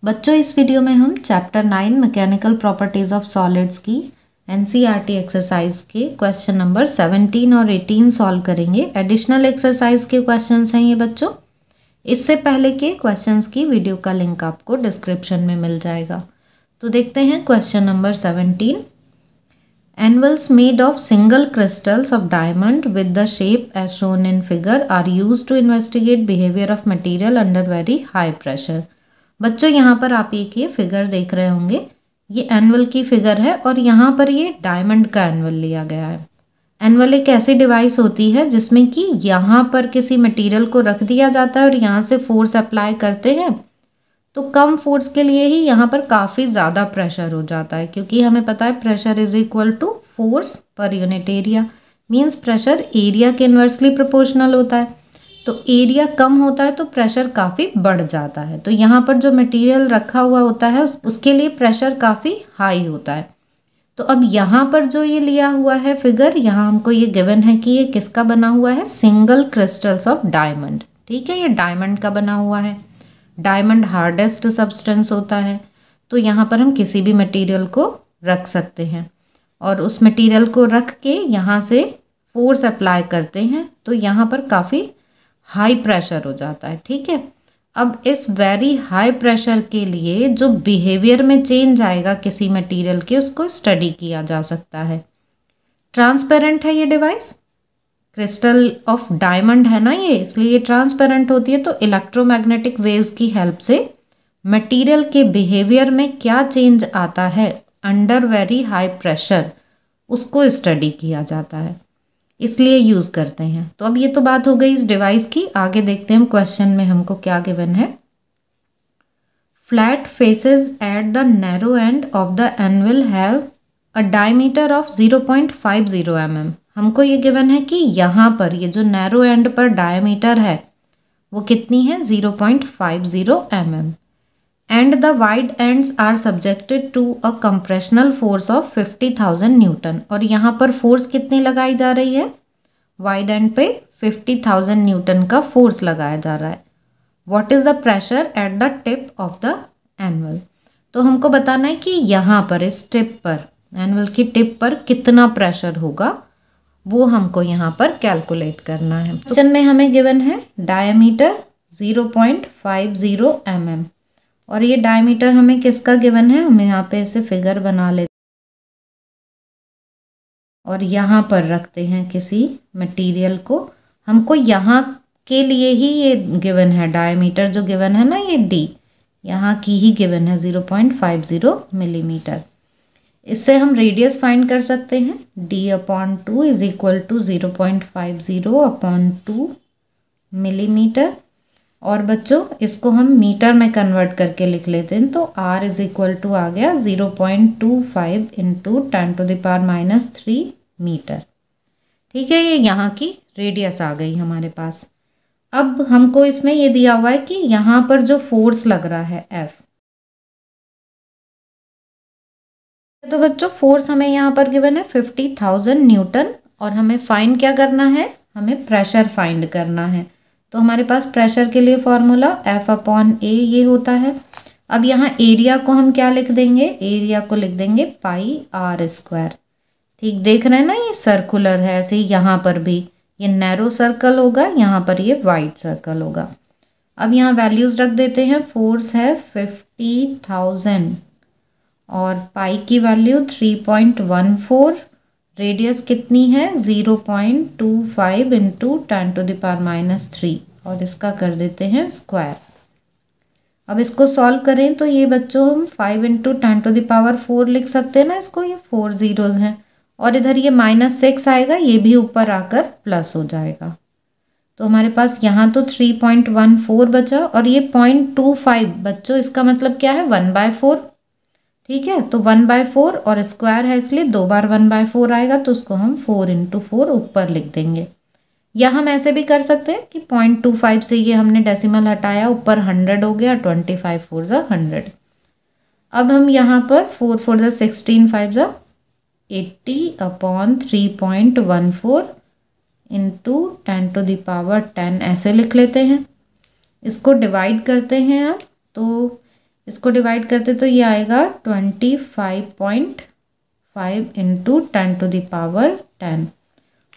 बच्चों इस वीडियो में हम chapter 9 mechanical properties of solids की एनसीईआरटी एक्सरसाइज के क्वेश्चन नंबर 17 और 18 सॉल्व करेंगे। एडिशनल एक्सरसाइज के क्वेश्चंस हैं ये बच्चों। इससे पहले के क्वेश्चंस की वीडियो का लिंक आपको डिस्क्रिप्शन में मिल जाएगा। तो देखते हैं question number 17। Anvils made of single crystals of diamond with the shape as shown in figure are used to investigate behavior of material under very high pressure। बच्चों यहाँ पर आप एक ये फिगर देख रहे होंगे, ये एनवल की फिगर है और यहाँ पर ये डायमंड का एनवल लिया गया है। एनवल एक ऐसी डिवाइस होती है जिसमें कि यहाँ पर किसी मटेरियल को रख दिया जाता है और यहाँ से फोर्स अप्लाई करते हैं, तो कम फोर्स के लिए ही यहाँ पर काफ़ी ज़्यादा प्रेशर हो जाता है, क्योंकि हमें पता है pressure is equal to force per unit area. Means pressure area के इन्वर्सली प्रोपोर्शनल होता है। तो एरिया कम होता है तो प्रेशर काफ़ी बढ़ जाता है। तो यहाँ पर जो मटेरियल रखा हुआ होता है उसके लिए प्रेशर काफ़ी हाई होता है। तो अब यहाँ पर जो ये लिया हुआ है फिगर, यहाँ हमको ये गिवन है कि ये किसका बना हुआ है, सिंगल क्रिस्टल्स ऑफ डायमंड। ठीक है, ये डायमंड का बना हुआ है। डायमंड हार्डेस्ट सब्सटेंस होता है, तो यहाँ पर हम किसी भी मटेरियल को रख सकते हैं और उस मटेरियल को रख के यहाँ से फोर्स अप्लाई करते हैं तो यहाँ पर काफ़ी हाई प्रेशर हो जाता है। ठीक है, अब इस वेरी हाई प्रेशर के लिए जो बिहेवियर में चेंज आएगा किसी मटेरियल के, उसको स्टडी किया जा सकता है। ट्रांसपेरेंट है ये डिवाइस, क्रिस्टल ऑफ डायमंड है ना ये, इसलिए ये ट्रांसपेरेंट होती है। तो इलेक्ट्रोमैग्नेटिक वेव्स की हेल्प से मटेरियल के बिहेवियर में क्या चेंज आता है अंडर वेरी हाई प्रेशर, उसको स्टडी किया जाता है, इसलिए यूज़ करते हैं। तो अब ये तो बात हो गई इस डिवाइस की। आगे देखते हैं हम क्वेश्चन में हमको क्या गिवन है। Flat faces at the narrow end of the anvil have a diameter of 0.50 mm। हमको ये गिवन है कि यहाँ पर ये जो नैरो एंड पर डायमीटर है वो कितनी है, 0.50 mm। And the wide ends are subjected to a compressional force of 50,000 newton. और यहाँ पर फोर्स कितनी लगाई जा रही है, वाइड एंड पे 50,000 न्यूटन का फोर्स लगाया जा रहा है। What is the pressure at the tip of the anvil. तो हमको बताना है कि यहाँ पर इस टिप पर, एनवल की टिप पर कितना प्रेशर होगा, वो हमको यहाँ पर कैलकुलेट करना है। क्वेश्चन में हमें गिवन है डायमीटर 0.50 mm और ये डायमीटर हमें किसका गिवन है, हम यहाँ पे ऐसे फिगर बना लेते और यहाँ पर रखते हैं किसी मटेरियल को। हमको यहाँ के लिए ही ये गिवन है, डायमीटर जो गिवन है ना ये d, यहाँ की ही गिवन है 0.50 मिलीमीटर। इससे हम रेडियस फाइंड कर सकते हैं, d/2 is equal to 0.50/2 millimetre. और बच्चों इसको हम मीटर में कन्वर्ट करके लिख लेते हैं, तो r इज इक्वल टू आ गया 0.25 इंटू 10⁻³ मीटर। ठीक है, ये यहाँ की रेडियस आ गई हमारे पास। अब हमको इसमें ये दिया हुआ है कि यहाँ पर जो फोर्स लग रहा है F, तो बच्चों फोर्स हमें यहाँ पर गिवन है 50,000 न्यूटन और हमें फाइंड क्या करना है, हमें प्रेशर फाइंड करना है। तो हमारे पास प्रेशर के लिए फॉर्मूला F/A ये होता है। अब यहाँ एरिया को हम क्या लिख देंगे, एरिया को लिख देंगे πr²। ठीक देख रहे हैं ना, ये सर्कुलर है, ऐसे ही यहाँ पर भी ये नैरो सर्कल होगा, यहाँ पर ये वाइड सर्कल होगा। अब यहाँ वैल्यूज़ रख देते हैं। फोर्स है 50,000 और पाई की वैल्यू 3.14, रेडियस कितनी है 0.25 इंटू 10⁻³ और इसका कर देते हैं स्क्वायर। अब इसको सॉल्व करें तो ये बच्चों हम 5 इंटू 10⁻⁴ लिख सकते हैं ना, इसको ये 4 जीरोज़ हैं और इधर ये -6 आएगा, ये भी ऊपर आकर प्लस हो जाएगा। तो हमारे पास यहाँ तो 3.14 बचा और ये 0.25 बच्चों, इसका मतलब क्या है 1/4। ठीक है, तो 1/4 और स्क्वायर है इसलिए 2 बार 1/4 आएगा, तो उसको हम 4 इंटू 4 ऊपर लिख देंगे। या हम ऐसे भी कर सकते हैं कि 0.25 से ये हमने डेसिमल हटाया, ऊपर 100 हो गया, 25 4 ज़ा 100। अब हम यहाँ पर 4 4 ज़ा 16, 5 ज़ा 80/3.14 इंटू 10⁻10 ऐसे लिख लेते हैं। इसको डिवाइड करते हैं अब, तो इसको डिवाइड करते तो ये आएगा 25.5 इंटू 10⁻10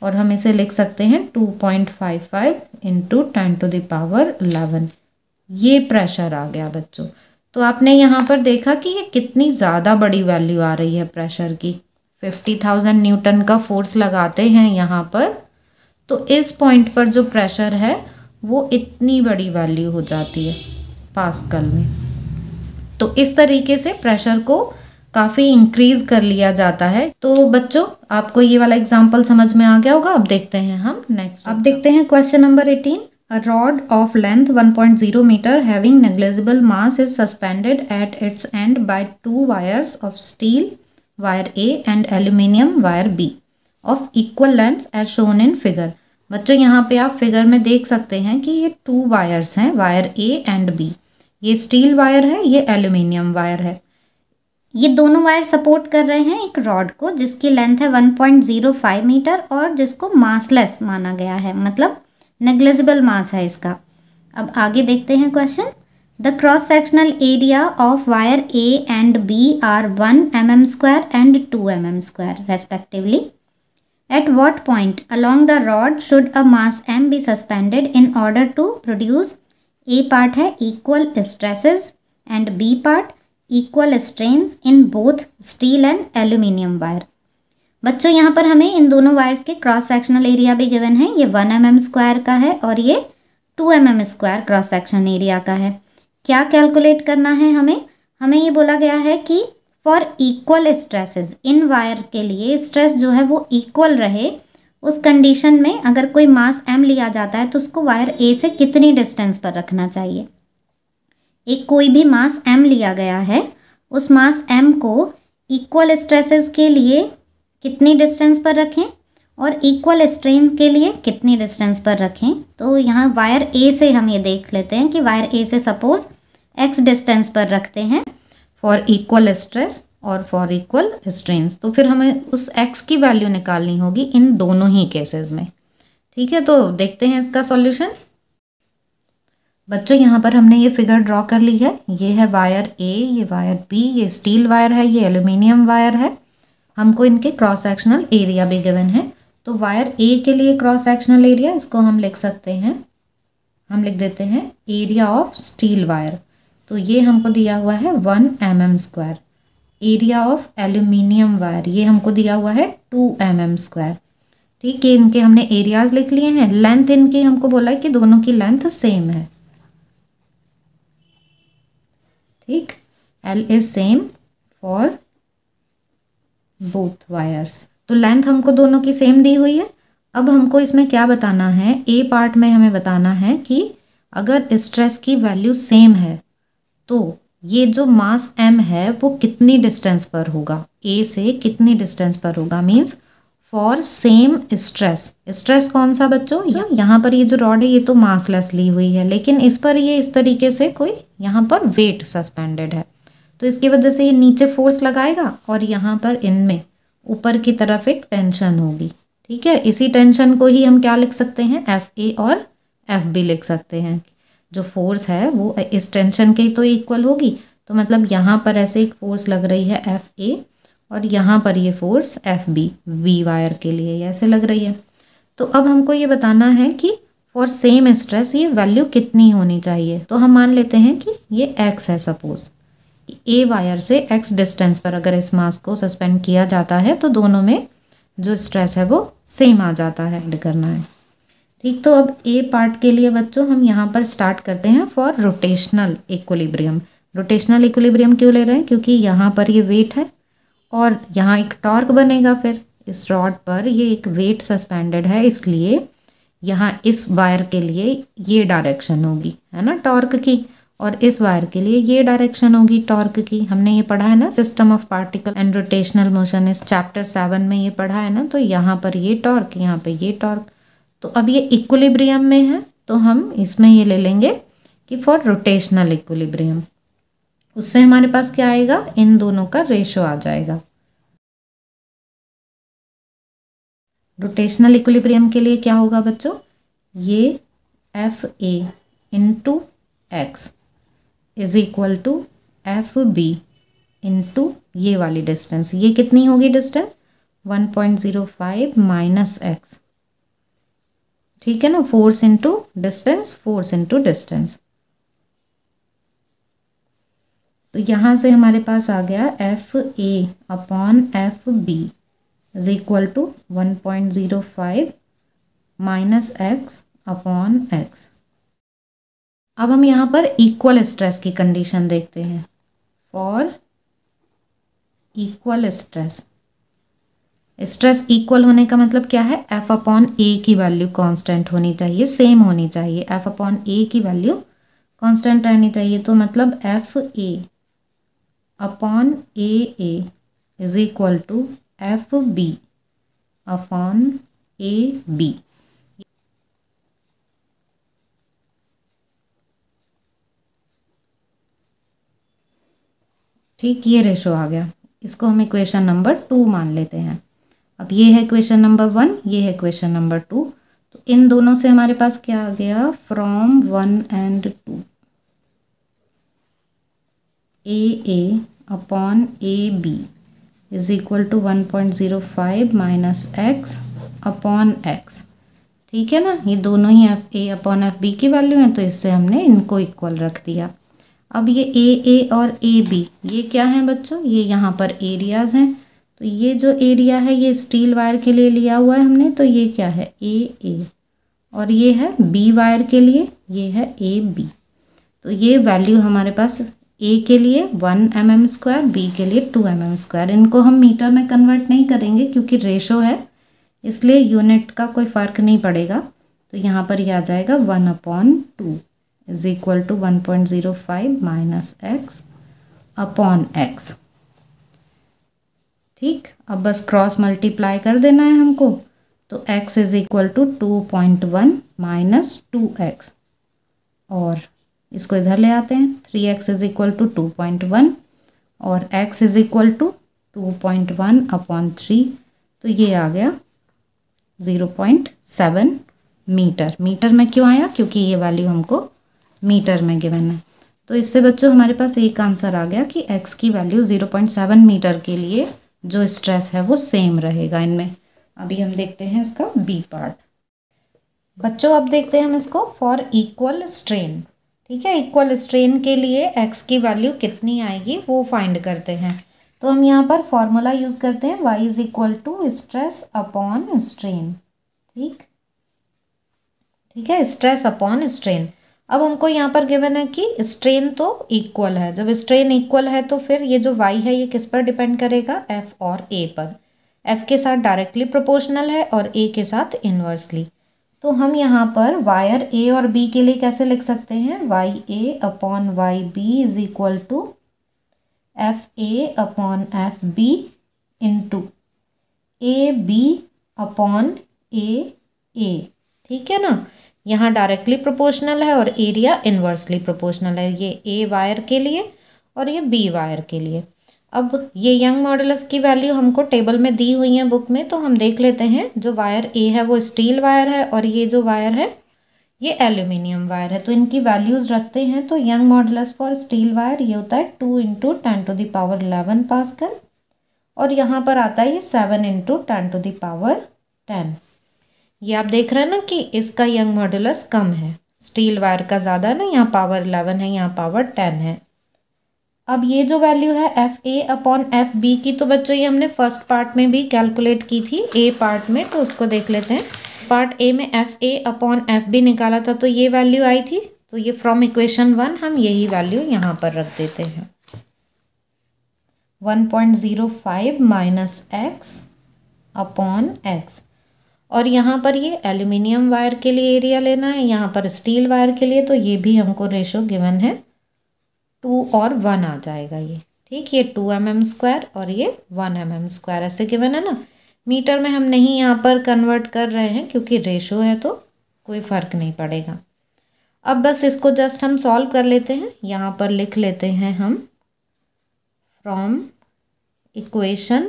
और हम इसे लिख सकते हैं 2.55 इंटू 10⁻11। ये प्रेशर आ गया बच्चों। तो आपने यहाँ पर देखा कि ये कितनी ज़्यादा बड़ी वैल्यू आ रही है प्रेशर की। 50,000 न्यूटन का फोर्स लगाते हैं यहाँ पर, तो इस पॉइंट पर जो प्रेशर है वो इतनी बड़ी वैल्यू हो जाती है पास्कल में। तो इस तरीके से प्रेशर को काफ़ी इंक्रीज कर लिया जाता है। तो बच्चों आपको ये वाला एग्जांपल समझ में आ गया होगा। अब देखते हैं हम नेक्स्ट। अब देखते हैं question number 18। A rod of length 1.0 meter having negligible mass is suspended at its end by two wires of steel, wire A and aluminium wire B of equal length as shown in figure। बच्चों यहाँ पे आप figure में देख सकते हैं कि ये 2 वायर्स हैं, वायर A एंड B। ये स्टील वायर है, ये एल्यूमिनियम वायर है। ये दोनों वायर सपोर्ट कर रहे हैं एक रॉड को जिसकी लेंथ है 1.05 मीटर और जिसको मासलेस माना गया है, मतलब नेग्लिजिबल मास है इसका। अब आगे देखते हैं question. The cross sectional area of wire A and B are 1 mm² and 2 mm² respectively. At what point along the rod should a mass m be suspended in order to produce. A part है equal stresses and B part equal strains in both steel and aluminium wire. बच्चों यहाँ पर हमें इन दोनों wires के cross sectional area भी given है। ये 1 mm² का है और ये 2 mm² क्रॉस सेक्शन एरिया का है। क्या कैलकुलेट करना है हमें ये बोला गया है कि for equal stresses, in wire के लिए स्ट्रेस जो है वो इक्वल रहे, उस कंडीशन में अगर कोई मास m लिया जाता है तो उसको वायर A से कितनी डिस्टेंस पर रखना चाहिए। एक कोई भी मास m लिया गया है, उस मास m को इक्वल स्ट्रेसेस के लिए कितनी डिस्टेंस पर रखें और इक्वल स्ट्रेन के लिए कितनी डिस्टेंस पर रखें। तो यहाँ वायर A से हम ये देख लेते हैं कि वायर A से सपोज x डिस्टेंस पर रखते हैं फॉर इक्वल स्ट्रेस और फॉर इक्वल स्ट्रेन्स। तो फिर हमें उस x की वैल्यू निकालनी होगी इन दोनों ही केसेस में। ठीक है, तो देखते हैं इसका सॉल्यूशन। बच्चों यहाँ पर हमने ये फिगर ड्रॉ कर ली है। ये है वायर A, ये वायर B, ये स्टील वायर है, ये एल्यूमिनियम वायर है। हमको इनके क्रॉस सेक्शनल एरिया भी गिवन है। तो वायर A के लिए क्रॉस सेक्शनल एरिया, इसको हम लिख सकते हैं, हम लिख देते हैं एरिया ऑफ स्टील वायर। तो ये हमको दिया हुआ है 1 mm²। Area of aluminium wire ये हमको दिया हुआ है 2 mm²। ठीक है, इनके हमने एरियाज लिख लिए हैं। लेंथ इनकी हमको बोला है कि दोनों की लेंथ सेम है। ठीक, L is same for both wires. तो लेंथ हमको दोनों की सेम दी हुई है। अब हमको इसमें क्या बताना है, ए पार्ट में हमें बताना है कि अगर स्ट्रेस की वैल्यू सेम है तो ये जो मास m है वो कितनी डिस्टेंस पर होगा, ए से कितनी डिस्टेंस पर होगा। Means for same stress. Stress कौन सा बच्चों, यहाँ पर ये जो रॉड है ये तो मासलेस ली हुई है, लेकिन इस पर ये इस तरीके से कोई यहाँ पर वेट सस्पेंडेड है, तो इसकी वजह से ये नीचे फोर्स लगाएगा और यहाँ पर इनमें ऊपर की तरफ एक टेंशन होगी। ठीक है, इसी टेंशन को ही हम क्या लिख सकते हैं, FA और FB लिख सकते हैं। जो फोर्स है वो इस टेंशन के तो इक्वल होगी। तो मतलब यहाँ पर ऐसे एक फोर्स लग रही है FA और यहाँ पर ये फोर्स FB V वायर के लिए ऐसे लग रही है। तो अब हमको ये बताना है कि फॉर सेम स्ट्रेस ये वैल्यू कितनी होनी चाहिए। तो हम मान लेते हैं कि ये x है। सपोज ए वायर से x डिस्टेंस पर अगर इस मास को सस्पेंड किया जाता है तो दोनों में जो स्ट्रेस है वो सेम आ जाता है, करना है। ठीक, तो अब ए पार्ट के लिए बच्चों हम यहाँ पर स्टार्ट करते हैं for rotational equilibrium. Rotational equilibrium क्यों ले रहे हैं, क्योंकि यहाँ पर ये वेट है और यहाँ एक टॉर्क बनेगा। फिर इस रॉड पर ये एक वेट सस्पेंडेड है, इसलिए यहाँ इस वायर के लिए ये डायरेक्शन होगी, है ना, टॉर्क की, और इस वायर के लिए ये डायरेक्शन होगी टॉर्क की। हमने ये पढ़ा है ना, system of particle and rotational motion, इस चैप्टर 7 में ये पढ़ा है ना। तो यहाँ पर ये टॉर्क, यहाँ पे ये टॉर्क। तो अब ये इक्विलिब्रियम में है तो हम इसमें ये ले लेंगे कि फॉर रोटेशनल इक्विलिब्रियम। उससे हमारे पास क्या आएगा, इन दोनों का रेशो आ जाएगा। रोटेशनल इक्विलिब्रियम के लिए क्या होगा बच्चों, ये FA into x is equal to F B into ये वाली डिस्टेंस, ये कितनी होगी डिस्टेंस 1.05 माइनस एक्स, ठीक है ना, force into distance, force into distance. तो यहाँ से हमारे पास आ गया F A upon F B is equal to 1.05 minus x upon x. अब हम यहाँ पर इक्वल स्ट्रेस की कंडीशन देखते हैं। For equal stress, stress equal होने का मतलब क्या है, एफ अपॉन ए की वैल्यू कांस्टेंट होनी चाहिए, सेम होनी चाहिए, एफ अपॉन ए की वैल्यू कांस्टेंट रहनी चाहिए। तो मतलब F A upon A is equal to F B upon A B. ठीक, ये रेशो आ गया, इसको हम इक्वेशन नंबर 2 मान लेते हैं। अब ये है इक्वेशन नंबर 1, ये है इक्वेशन नंबर 2। तो इन दोनों से हमारे पास क्या आ गया, from 1 and 2 A upon A B is equal to 1.05 minus x upon x. ठीक है ना, ये दोनों ही F A upon F B की वैल्यू हैं, तो इससे हमने इनको इक्वल रख दिया। अब ये ए और ए बी ये क्या है बच्चों, ये यहाँ पर एरियाज़ हैं। तो ये जो एरिया है ये स्टील वायर के लिए लिया हुआ है हमने, तो ये क्या है ए और ये है बी वायर के लिए, ये है ए बी। तो ये वैल्यू हमारे पास ए के लिए 1 mm², बी के लिए 2 mm²। इनको हम मीटर में कन्वर्ट नहीं करेंगे क्योंकि रेशो है, इसलिए यूनिट का कोई फ़र्क नहीं पड़ेगा। तो यहाँ पर ये आ जाएगा 1/2 is equal to 1.05 minus x upon x. ठीक, अब बस क्रॉस मल्टीप्लाई कर देना है हमको। तो x is equal to 2.1 minus 2x, और इसको इधर ले आते हैं, 3x इज इक्वल टू 2.1 और x is equal to 2.1 upon 3। तो ये आ गया 0.7 मीटर। मीटर में क्यों आया, क्योंकि ये वैल्यू हमको मीटर में गिवन है। तो इससे बच्चों हमारे पास एक आंसर आ गया कि x की वैल्यू 0.7 मीटर के लिए जो स्ट्रेस है वो सेम रहेगा इनमें। अभी हम देखते हैं इसका बी पार्ट। बच्चों अब देखते हैं हम इसको फॉर इक्वल स्ट्रेन। ठीक है, इक्वल स्ट्रेन के लिए x की वैल्यू कितनी आएगी वो फाइंड करते हैं। तो हम यहाँ पर फॉर्मूला यूज़ करते हैं y is equal to stress upon strain. ठीक है, स्ट्रेस अपॉन स्ट्रेन। अब हमको यहाँ पर गिवन है कि स्ट्रेन तो इक्वल है। जब स्ट्रेन इक्वल है तो फिर ये जो y है ये किस पर डिपेंड करेगा, f और a पर। f के साथ डायरेक्टली प्रोपोर्शनल है और a के साथ इन्वर्सली। तो हम यहाँ पर वायर a और b के लिए कैसे लिख सकते हैं, ya upon yb is equal to fa upon fb into ab upon a। ठीक है ना, यहाँ डायरेक्टली प्रोपोर्शनल है और एरिया इन्वर्सली प्रोपोर्शनल है, ये ए वायर के लिए और ये बी वायर के लिए। अब ये यंग मॉडुलस की वैल्यू हमको टेबल में दी हुई है बुक में, तो हम देख लेते हैं। जो वायर ए है वो स्टील वायर है और ये जो वायर है ये एल्यूमिनियम वायर है। तो इनकी वैल्यूज़ रखते हैं। तो young modulus for steel wire ये होता है 2 × 10⁻11 पास्कल, और यहाँ पर आता है ये 7 × 10⁻10। ये आप देख रहे हैं ना कि इसका यंग मॉडुलस कम है, स्टील वायर का ज़्यादा है ना, यहाँ पावर 11 है, यहाँ पावर 10 है। अब ये जो वैल्यू है F A upon F B की, तो बच्चों ये हमने फर्स्ट पार्ट में भी कैलकुलेट की थी ए पार्ट में, तो उसको देख लेते हैं। पार्ट ए में F A upon F B निकाला था तो ये वैल्यू आई थी। तो ये फ्रॉम इक्वेशन 1 हम यही वैल्यू यहाँ पर रख देते हैं, 1.05 माइनस एक्स अपॉन एक्स। और यहाँ पर ये एल्यूमिनियम वायर के लिए एरिया लेना है, यहाँ पर स्टील वायर के लिए, तो ये भी हमको रेशो गिवन है 2 और 1 आ जाएगा ये। ठीक, ये 2 mm² और ये 1 mm² ऐसे गिवन है ना। मीटर में हम नहीं यहाँ पर कन्वर्ट कर रहे हैं क्योंकि रेशो है तो कोई फ़र्क नहीं पड़ेगा। अब बस इसको जस्ट हम सॉल्व कर लेते हैं। यहाँ पर लिख लेते हैं हम फ्रॉम इक्वेशन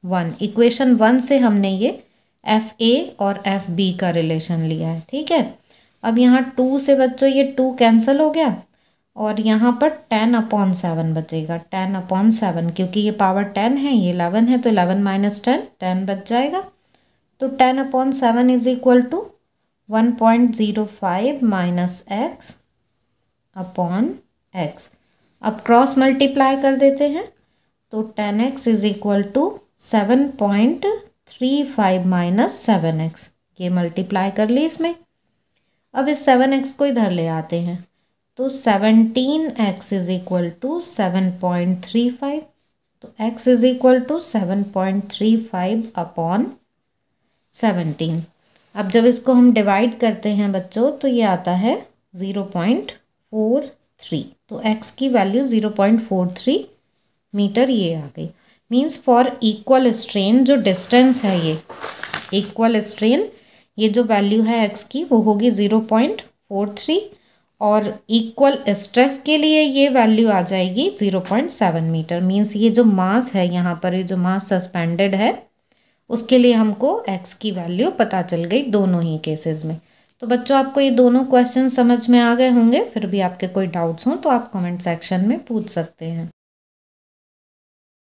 1। इक्वेशन 1 से हमने ये एफ ए और एफ बी का रिलेशन लिया है। ठीक है, अब यहाँ 2 से बच्चों ये 2 कैंसिल हो गया और यहाँ पर 10/7 बचेगा, 10/7, क्योंकि ये पावर 10 है, ये 11 है, तो 11 माइनस 10 बच जाएगा। तो 10/7 is equal to 1.05 minus x upon x। अब क्रॉस मल्टीप्लाई कर देते हैं, तो 10x is equal to 7.35 minus 7x। ये मल्टीप्लाई कर ली इसमें। अब इस 7x को इधर ले आते हैं, तो 17x इज इक्वल टू 7.35। तो x is equal to 7.35 upon 17। अब जब इसको हम डिवाइड करते हैं बच्चों, तो ये आता है 0.43। तो x की वैल्यू 0.43 मीटर ये आ गई। मीन्स फॉर इक्वल स्ट्रेन, जो डिस्टेंस है ये इक्वल स्ट्रेन, ये जो वैल्यू है x की वो होगी 0.43, और इक्वल स्ट्रेस के लिए ये वैल्यू आ जाएगी 0.7 मीटर। मीन्स ये जो मास है यहाँ पर, ये जो मास सस्पेंडेड है, उसके लिए हमको x की वैल्यू पता चल गई दोनों ही केसेस में। तो बच्चों आपको ये दोनों क्वेश्चन समझ में आ गए होंगे। फिर भी आपके कोई डाउट्स हों तो आप कमेंट सेक्शन में पूछ सकते हैं।